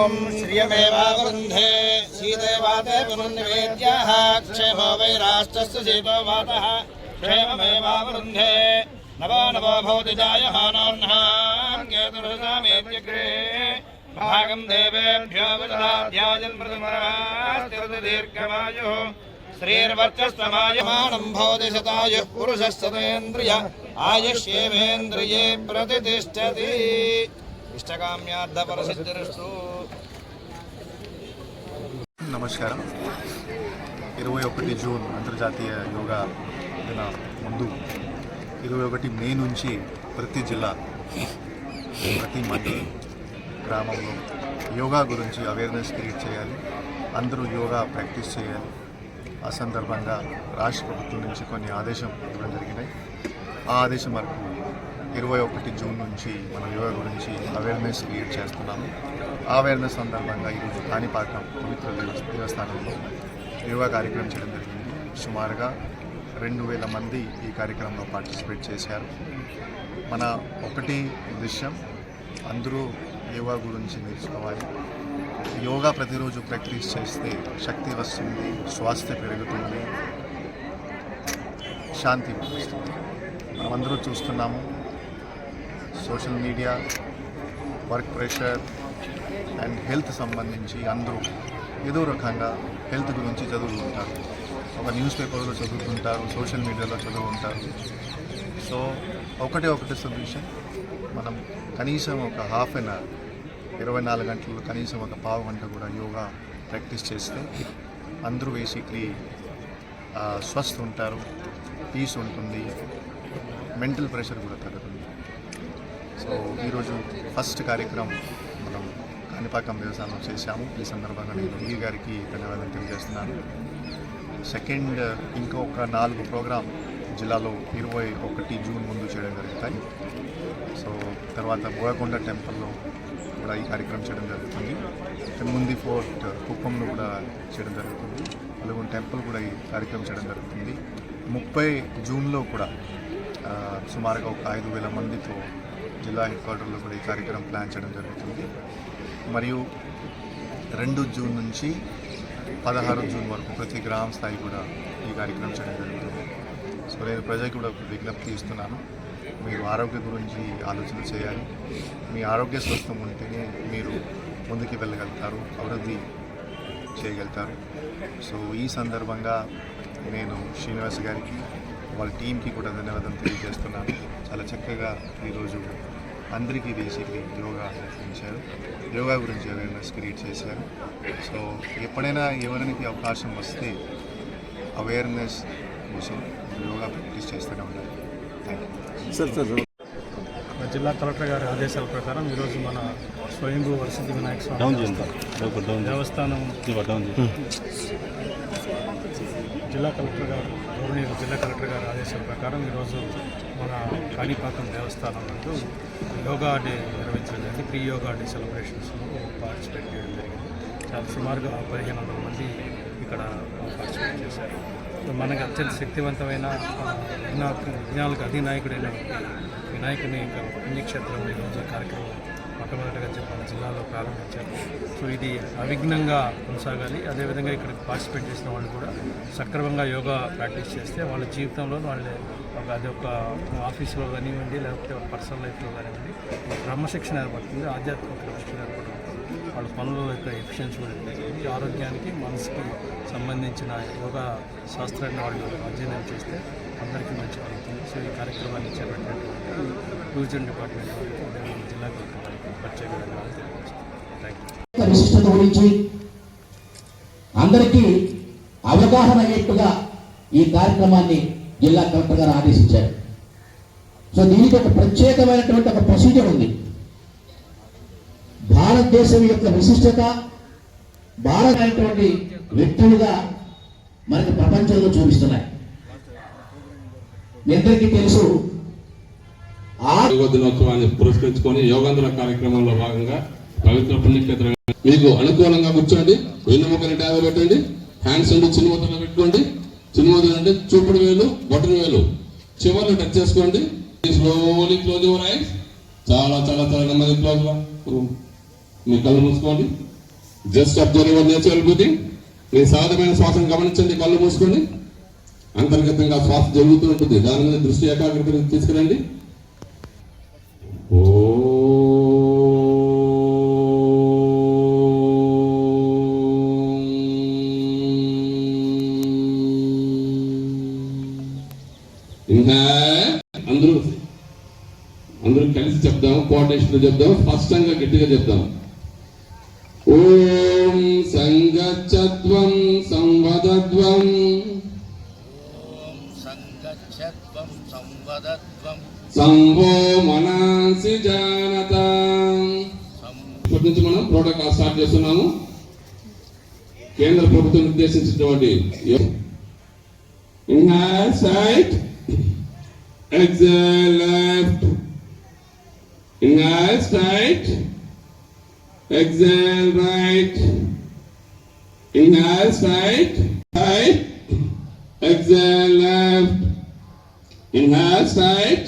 श्रियमेवावरुन्धे सीदेवाते पुनर्निवेद्याः क्षेमो वैराष्ट्रस्य सीतो वातः क्षेममेवावरुन्धे नवो नवो भवति जायमानोऽह्नां केतुर्सामेत्यग्रे भागं देवेभ्यो विदधाध्यायन् प्रथमरास्तिरति दीर्घमायुः श्रीर्वर्चस्वमायमानं भवति शतायुः पुरुषः शतेन्द्रिय आयुष्येवेन्द्रिये प्रतिष्ठति इष्टकाम्यार्थपरसिद्धिरस्तु। నమస్కారం. 21 జూన్ అంతర్జాతీయ యోగా దిన ముందు 21 మే నుంచి ప్రతి జిల్లా ప్రతి మండలి గ్రామంలో యోగా గురించి అవేర్నెస్ క్రియేట్ చేయాలి, అందరూ యోగా ప్రాక్టీస్ చేయాలి. ఆ సందర్భంగా రాష్ట్ర ప్రభుత్వం నుంచి కొన్ని ఆదేశం ఇవ్వడం జరిగినాయి. ఆ ఆదేశం వరకు 21 జూన్ నుంచి మనం యోగా గురించి అవేర్నెస్ క్రియేట్ చేస్తున్నాము. ఆ అవేర్నెస్ సందర్భంగా ఈరోజు కాణిపాకం పవిత్ర దేవస్థానంలో యోగా కార్యక్రమం చేయడం జరిగింది. సుమారుగా 2000 మంది ఈ కార్యక్రమంలో పార్టిసిపేట్ చేశారు. మన ఒకటి ఉద్దేశం అందరూ యోగా గురించి నేర్చుకోవాలి. యోగా ప్రతిరోజు ప్రాక్టీస్ చేస్తే శక్తి వస్తుంది, స్వాస్థ్యం పెరుగుతుంది, శాంతి వస్తుంది. మనమందరూ చూస్తున్నాము, social media, work pressure and health సంబంధించి అందరూ ఏదో రకంగా హెల్త్ గురించి చదువుతుంటారు. ఒక న్యూస్ పేపర్లో చదువుతుంటారు, సోషల్ మీడియాలో చదువుతుంటారు. సో ఒకటి సొల్యూషన్, మనం కనీసం ఒక హాఫ్ అన్ అవర్ 24 గంటలు కనీసం ఒక పావు గంట కూడా యోగా ప్రాక్టీస్ చేస్తే అందరూ బేసిక్లీ స్వస్థ ఉంటారు, పీస్ ఉంటుంది, మెంటల్ ప్రెషర్ కూడా తగ్గుతుంది. సో ఈరోజు ఫస్ట్ కార్యక్రమం మనం కాణిపాకం దేవస్థానంలో చేశాము. ఈ సందర్భంగా నేను ఈ గారికి ధన్యవాదాలు తెలియజేస్తున్నాను. సెకండ్ ఇంకొక 4 ప్రోగ్రాం జిల్లాలో 21 జూన్ ముందు చేయడం జరుగుతాయి. సో తర్వాత బోయకొండ టెంపుల్లో కూడా ఈ కార్యక్రమం చేయడం జరుగుతుంది. ముందు ఫోర్ట్ కుప్పంలో కూడా చేయడం జరుగుతుంది. అలాగే టెంపుల్ కూడా ఈ కార్యక్రమం చేయడం జరుగుతుంది. 30 జూన్లో కూడా సుమారుగా ఒక 5000 మందితో జిల్లా హెడ్ క్వార్టర్లో కూడా ఈ కార్యక్రమం ప్లాన్ చేయడం జరుగుతుంది. మరియు 2 జూన్ నుంచి 16 జూన్ వరకు ప్రతి గ్రామ స్థాయి కూడా ఈ కార్యక్రమం చేయడం జరుగుతుంది. సో నేను ప్రజలకు కూడా విజ్ఞప్తి ఇస్తున్నాను, మీరు ఆరోగ్య గురించి ఆలోచన చేయాలి. మీ ఆరోగ్య స్వస్థం ఉంటేనే మీరు ముందుకు వెళ్ళగలుగుతారు, అభివృద్ధి చేయగలుగుతారు. సో ఈ సందర్భంగా నేను శ్రీనివాస్ గారికి, వాళ్ళ టీంకి కూడా ధన్యవాదాలు తెలియజేస్తున్నాను. చాలా చక్కగా ఈరోజు అందరికీ బేసిక్లీ యోగా నేర్పించారు, యోగా గురించి అవేర్నెస్ క్రియేట్ చేశారు. సో ఎప్పుడైనా ఎవరికి అవకాశం వస్తే అవేర్నెస్ కోసం యోగా ప్రాక్టీస్ చేస్తూనే ఉండాలి. Thank you sir. జిల్లా కలెక్టర్ గారి ఆదేశాల ప్రకారం ఈరోజు మన స్వయంభూ వరసిద్ధి వినాయక స్వామి దేవస్థానం జిల్లా కలెక్టర్ గారు ఆదేశాల ప్రకారం ఈరోజు మన కాణిపాకం దేవస్థానం నందు యోగా డే నిర్వహించడం జరిగింది. ప్రీ యోగా డే సెలబ్రేషన్స్లో పార్టిసిపేట్ చేయడం జరిగింది. చాలా సుమారుగా 1500 మంది ఇక్కడ పార్టిసిపేట్ చేశారు. మనకు అత్యంత శక్తివంతమైన విజ్ఞానాలకు అధినాయకుడైన వినాయకుని పుణ్యక్షేత్రంలో ఈరోజు కార్యక్రమం మొట్టమొదటిగా మన జిల్లాలో ప్రారంభించారు. సో ఇది అవిఘ్నంగా కొనసాగాలి. అదేవిధంగా ఇక్కడ పార్టిసిపేట్ చేసిన వాళ్ళు కూడా సక్రమంగా యోగా ప్రాక్టీస్ చేస్తే వాళ్ళ జీవితంలో వాళ్ళ అది ఒక ఆఫీసులో కానివ్వండి, లేకపోతే పర్సనల్ లైఫ్లో కానివ్వండి క్రమశిక్షణ ఏర్పడుతుంది, ఆధ్యాత్మిక క్రమశిక్షణ ఏర్పడుతుంది. వాళ్ళ పనుల యొక్క ఎఫిషియన్సీ కూడా ఉంటుంది. ఆరోగ్యానికి మనసుకి సంబంధించిన యోగా శాస్త్రాన్ని వాళ్ళు అధ్యయనం చేస్తే అందరికీ మంచి జరుగుతుంది. సో ఈ కార్యక్రమాన్ని చేపట్టినటువంటి టూరిజం డిపార్ట్మెంట్ వారికి జిల్లా కలెక్టర్ వారికి ప్రత్యేక ధన్యవాదాలు తెలియజేస్తాను. Thank you. విశిష్టత గురించి అందరికీ అవగాహన అయ్యేట్టుగా ఈ కార్యక్రమాన్ని జిల్లా కలెక్టర్ గారు ఆదేశించారు. సో దీనికి ఒక ప్రత్యేకమైనటువంటి ఒక ప్రొసీజర్ ఉంది. భారతదేశం యొక్క విశిష్టత, భారతమైనటువంటి వ్యక్తులుగా మనకి ప్రపంచంలో చూపిస్తున్నాయి. మీ అందరికీ తెలుసు, యోగా దినోత్సవాన్ని పురస్కరించుకొని యోగాంధ్ర కార్యక్రమంలో భాగంగా పవిత్ర పుణ్యక్షేత్రం మీకు అనుకూలంగా కూర్చోండి, వెన్నుముకని డాబా పెట్టండి, హ్యాండ్స్ అండి చిన్న ముద్రలో పెట్టుకోండి. చిన్న ముద్ర అంటే చూపుడు వేలు, బొటన వేలు చివర్లు టచ్ చేసుకోండి. Slowly close your eyes. చాలా చాలా చాలా నెమ్మది క్లోజ్. మీ కళ్ళు మూసుకోండి. Just observe your natural breathing. మీ సహజమైన శ్వాసను గమనించండి, కళ్ళు మూసుకొని. అంతర్గతంగా శ్వాస జరుగుతూ ఉంటుంది, దాని మీద దృష్టి ఏకాగ్రత తీసుకురండి. అందరూ కలిసి చెప్దాం, కోఆర్డినేషన్ చెప్దాం, స్పష్టంగా గట్టిగా చెప్దాం. ఓం సంగచ్చత్వం సంవదత్వం సంభో మనాసి జానత. ఇప్పటి నుంచి మనం ప్రోటోకాల్ స్టార్ట్ చేస్తున్నాము. కేంద్ర ప్రభుత్వం నిర్దేశించినటువంటి inhale side, exhale left, inhale straight, exhale right, inhale straight, right, exhale left, inhale straight,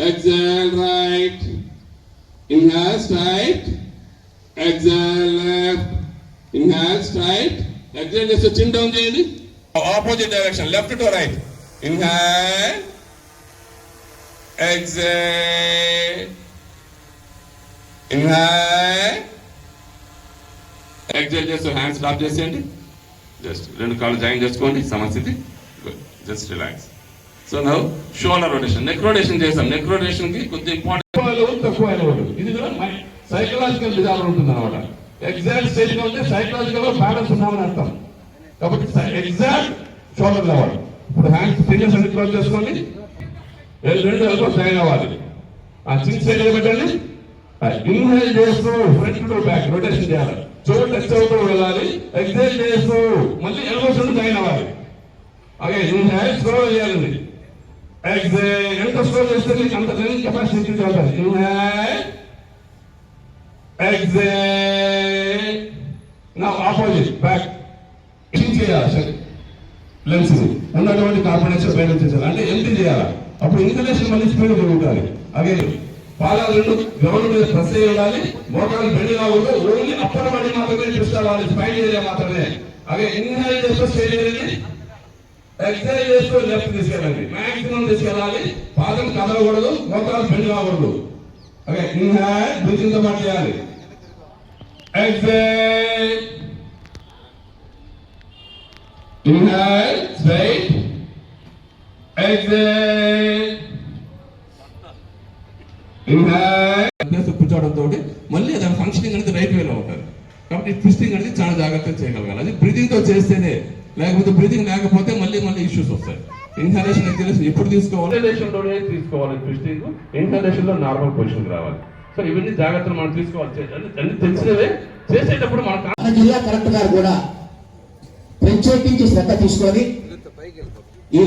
exhale right, inhale straight, exhale left, inhale straight, exhale just chin down చేయండి. Opposite direction, left to right. Inhale, exhale, inhale, exhale. Just hands stop చేసేయండి. Just రెండు కాళ్ళు join చేసుకోండి, సమస్థితి. Just relax. So now shoulder rotation, neck rotation చేసాం. Neck rotation కి కొద్దిగా important, తక్కువ level. ఇది కూడా సైకలాజికల్ డిజార్డర్ ఉంటుంది అన్నమాట. ఎగ్జాక్ట్ స్టేజ్ లో ఉంటే సైకలాజికల్ గా బ్యాలెన్స్ ఉన్నామని అర్థం. కాబట్టి ఎగ్జాక్ట్ షోల్డర్ లెవెల్. ఇప్పుడు హ్యాండ్స్ ఫింగర్స్ అన్ని క్లోజ్ చేసుకోండి. రెండు ఎల్బోస్ జాయిన్ అవ్వాలి. ఆ చిన్ సైడ్ పెట్టండి. ఇన్హేల్ చేస్తూ ఫ్రంట్ టు బ్యాక్ రొటేషన్ చేయాలి. చోటు టచ్ అవుతూ వెళ్ళాలి. ఎక్సైల్ చేస్తూ మళ్ళీ ఎల్బోస్ జాయిన్ అవ్వాలి. అలాగే ఇన్హేల్ స్లో చేయాలండి. ఎక్సైల్ ఎంత స్లో చేస్తే మీకు అంత రన్నింగ్ కెపాసిటీ అవుతుంది. Inhale, exhale. నా ఆపోజిట్ బ్యాక్ చేయాలి. లెన్స్ ఉన్నటువంటి కార్బనేషన్ బ్యాలెన్స్ చేయాలి. అంటే ఎంటీ చేయాలి. అప్పుడు ఇన్హలేషన్ మళ్ళీ స్పీడ్ జరుగుతుంది. అలాగే పాదాలు రెండు గ్రౌండ్ మీద ప్రెస్ అయ్యి ఉండాలి. మోకాలు బెండ్ కావద్దు. ఓన్లీ అప్పర్ బాడీ మాత్రమే ట్విస్ట్ అవ్వాలి, స్పైన్ ఏరియా మాత్రమే. అలాగే ఇన్హేల్ చేస్తూ స్ట్రైట్ చేయండి. ఎక్సైల్ చేస్తూ లెఫ్ట్ తీసుకెళ్ళండి. మాక్సిమం తీసుకెళ్ళాలి. పాదం కదలకూడదు, మోకాలు బెండ్ కాకూడదు. అలాగే ఇన్హేల్ బ్రీతింగ్ తో పాటు చేయాలి. Exhale, inhale straight, exhale, inhale. కూర్చోవడంతో మళ్ళీ దాని ఫంక్షనింగ్ అనేది రైట్ వేలో ఉంటుంది. కాబట్టి ట్విస్టింగ్ అనేది చాలా జాగ్రత్తగా చేయగలగాలి. అది బ్రీతింగ్ తో చేస్తేనే, లేకపోతే బ్రీతింగ్ లేకపోతే మళ్ళీ ఇష్యూస్ వస్తాయి. ఇన్హలేషన్ ఎగ్జలేషన్ ఎప్పుడు తీసుకోవాలి? ఇన్హలేషన్ లోనే తీసుకోవాలి ట్విస్టింగ్. ఇన్హలేషన్ లో నార్మల్ పొజిషన్ రావాలి. సో ఇవన్నీ జాగ్రత్తలు మనం తీసుకోవాలి. అన్ని తెలిసినవే. చేసేటప్పుడు మన జిల్లా కలెక్టర్ గారు కూడా ప్రత్యేకించి శ్రద్ధ తీసుకొని ఈ